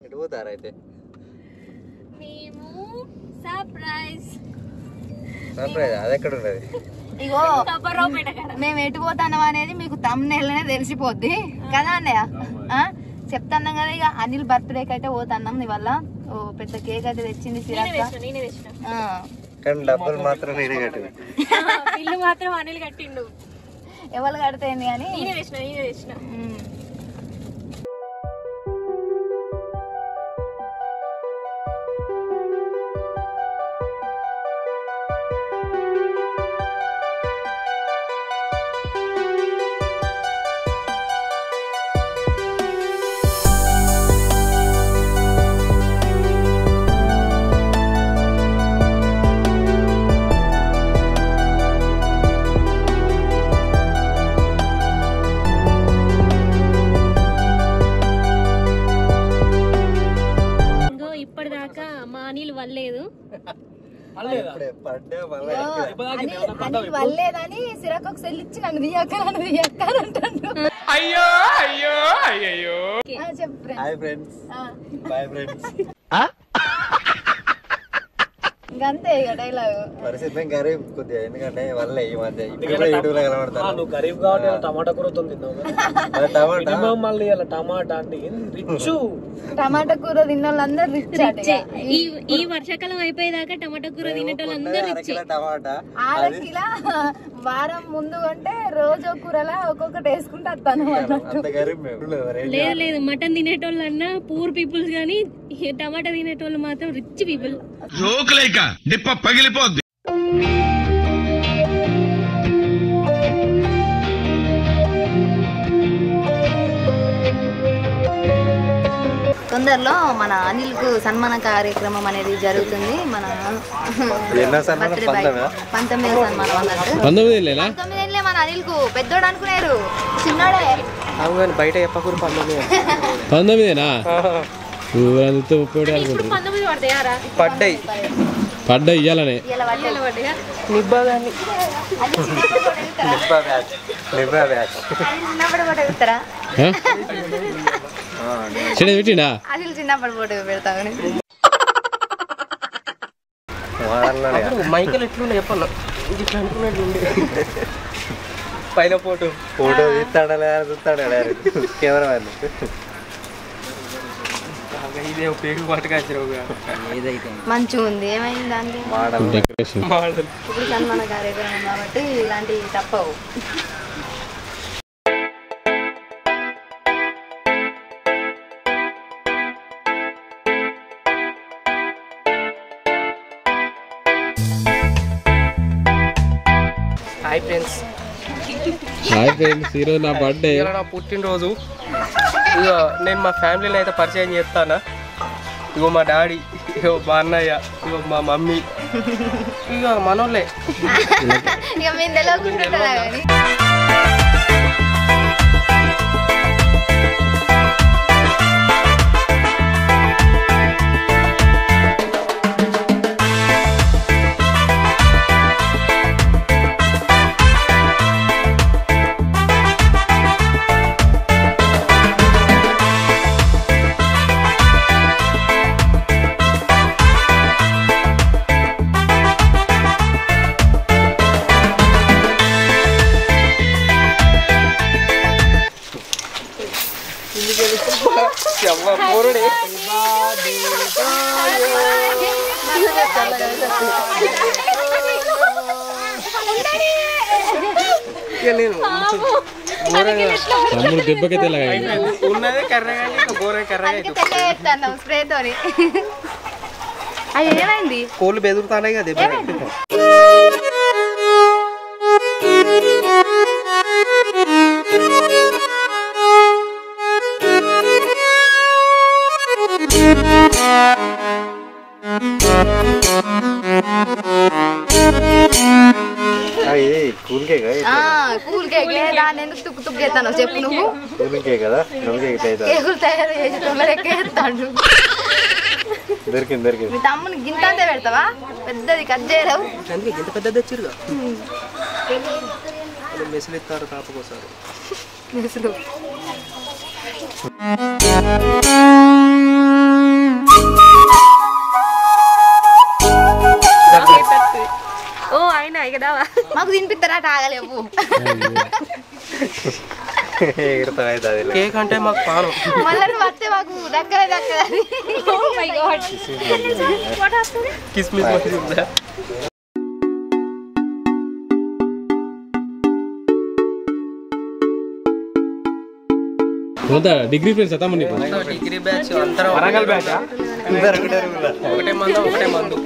ఎటు పోతారు అయితే? మేము సర్ప్రైజ్ అది ఎక్కడ ఉన్నది? ఇగో మేము ఎటు పోతున్నాం అనేది మీకు తమ్నెల్లోనే తెలిసిపోద్ది కదా అన్నయ్య. చెప్తాన్నాం కదా. ఇక అనిల్ బర్త్డేకి అయితే పోతున్నాం ఇవాళ. ఓ పెద్ద కేక్ అయితే తెచ్చింది కానీ డబ్బులు మాత్రం నేనే కట్టిన. ఇల్లు మాత్రం అనిల్ కట్టిండు. ఎవరు కడితేంది కానీ నేనే తెచ్చిన. వల్లేదని సిరాకు ఒక సెల్ ఇచ్చి నన్ను తీయక్కనంటాడు. ఇంకంతే ఇక డైలాగ్. పరిస్థితి గరీబ్ కొద్దిగా, ఎందుకంటే వల్ల ఈ మధ్య యూట్యూబ్ లో కనబడతాను. గరీబ్ కాబట్టి టమాటా కూర తిన్నావు. మళ్ళీ టమాటా అంటే రిచ్. టమాటా కూర తిన్న వాళ్ళందరూ రిచ్. ఈ వర్షాకాలం అయిపోయేదాకా టమాటా కూర తినేటోళ్ళందరూ రిచ్. ఇలా వారం ముందు అంటే రోజు కూరలా ఒక్కొక్కటి వేసుకుంటే వస్తాను. లేదు మటన్ తినేటోళ్ళన్నా పూర్ పీపుల్స్ గానీ టమాటా తినేటోళ్ళు మాత్రం రిచ్ పీపుల్. పగిలిపోద్ది. తొందరలో మన అనిల్ కు సన్మాన కార్యక్రమం అనేది జరుగుతుంది. మన 19 సన్మానం అన్నట్టు. 19 మన అనిల్ కు పెద్దోడు అనుకున్నారు, చిన్నోడే. బయట చెప్పకూరు 19 పడ్డాయి ఇయ్యాలనే పెట్టిండా అసలు చిన్నప్పుడు ఫోటో పెడతావు. మైకల్ ఎట్లుండే చెప్పాను ఇట్లా అనుకున్నట్లుండే. పైన ఫోటో తీస్తాడా చూస్తాడా కెమెరా మ్యాన్. ఇదే పేరు పట్టుకొచ్చారు. మంచిగా ఉంది. ఏమైంది దానికి? ఇప్పుడు సన్మాన కార్యక్రమం కాబట్టి ఇలాంటివి తప్పవు. హాయ్ ఫ్రెండ్స్, ఈరోజు నా బర్త్డే, నా పుట్టినరోజు. ఇక నేను మా ఫ్యామిలీని అయితే పరిచయం చేస్తానా. ఇగో మా డాడీ, ఇగో మా అన్నయ్య, ఇగో మా మమ్మీ, ఇక మనోళ్ళే. దెబ్బకైతే ఉన్నదే కర్రగా స్ప్రేతో. అది ఏమైంది? కోళ్ళు బెదురుతానే కదా దెబ్బ. కూల్ కేక్ దాన్ని ఎందుకు తుక్కు తుక్కు చేస్తాను చెప్పు నువ్వు. కూల్ కేక్ కదా, కేకులు తయారు చేసి తొందరెక్కేస్తాడు. దొరికింది. మీ తమ్ముని గింత అంతే పెడతావా? పెద్దది కట్ చేయరావు. ఎంత పెద్దది వచ్చిరుగా. మెసులు ఇస్తారు తాపకోసారి. మెసులు కదా మాకు తినిపిస్తారా ఆగలేవు కేక్ అంటే మాకు పానం మళ్ళీ నువ్వు వస్తే మాకు దక్కలే కిస్మిస్ మంచిగా ఉందా డిగ్రీ ఫ్రెండ్స్ డిగ్రీ బ్యాచ్ అందరం వరంగల్ బ్యాచ్ ఒకటే మందు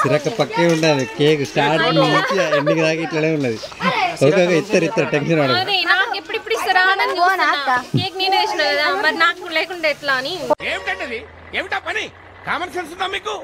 సిరక్క పక్కే ఉండాలి కేక్ స్టార్ట్ నుంచి ఎండింగ్ దాకా ఇట్లనే ఉన్నది ఓకే ఇస్తారు టెన్షన్ పడదు నాకు ఎప్పుడు ఇస్తారా కేక్ నేనే వేసిన కదా మరి నాకు లేకుండా ఎట్లా అని ఏమిటా పని కామన్ సెన్స్ ఉందా మీకు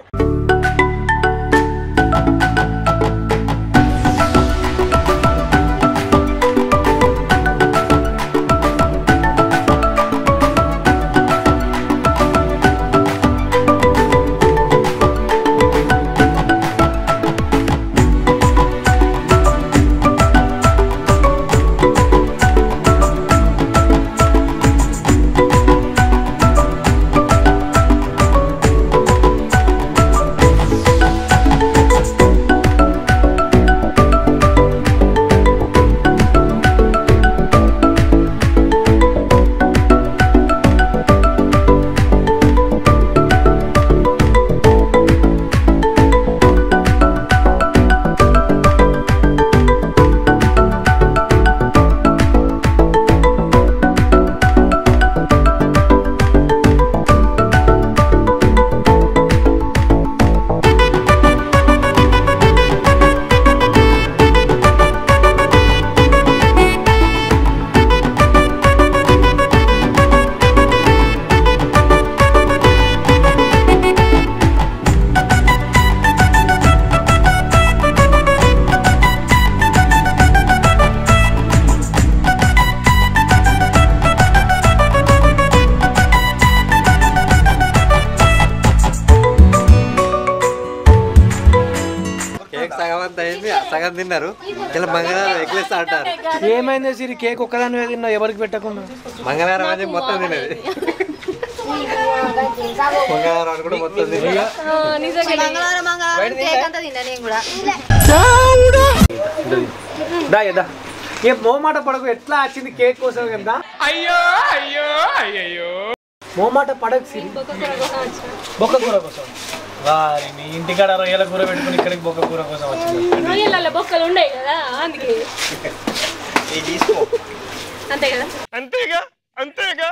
సగం తిన్నారు ఇలా మంగళవారం ఎగ్లెస్ అంటారు ఏమైంది సిరి కేక్ ఒక్కదాని తిన్నా ఎవరికి పెట్టకుండా మంగళవారం అది మొత్తం తినేది మంగళవారం కూడా మొత్తం తినేది మంగళవారం కేక్ అంతా తిన్నా నేను కూడా ఏ మోమాట పడకు ఎట్లా వచ్చింది కేక్ కోసం కదా అయ్యో అయ్యో అయ్యో మోమాట పడకు సిరి బొక్క కూర కోసం వారిని ఇంటికాడ రొయ్యల కూర పెట్టుకుని ఇక్కడికి బొక్క కూర కోసం వచ్చింది రొయ్యల బొక్కలు ఉన్నాయి కదా అందుకే అంతే కదా అంతేగా అంతేగా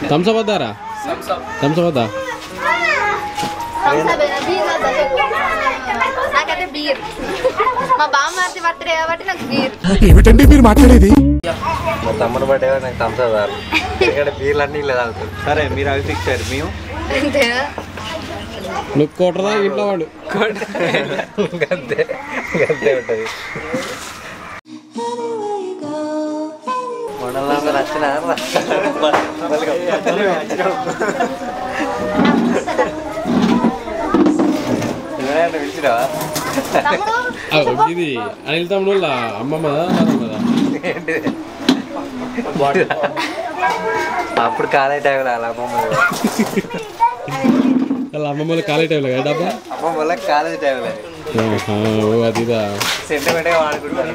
థమ్స్అప్ వద్దారా థమ్స్అప్ వద్దా నాకైతే బీర్ మా బామ్మార్ది బర్త్డే కాబట్టి నాకు బీర్ ఏమిటండి మీరు మాట్లాడేది మా తమ్ముడు బర్త్డే నాకు థమ్స్అప్ తారు ఇక్కడ బీర్లు అన్నీ ఇలా తాగుతారు సరే మీరు అవి ఫిక్స్ అయ్యారు మేము అంతేనా నువ్వు కొట్టదా ఇంట్లో వాడు గంతే గంతే ఉంటుంది మండలంలో వచ్చిన పిలిచినావా ఇది అనిల్ తమ్ముడు అమ్మమ్మదా ఏంటిది అప్పుడు కాలేజ్ టైంలో అలా అమ్మమ్మ వాళ్ళ అమ్మమ్మల కాలేజ్ టైంలో కదా డబ్బా అమ్మమ్మ కాలేజ్ టైంలో అదిదా సెంటిమెంట్గా వాడుకుంటారు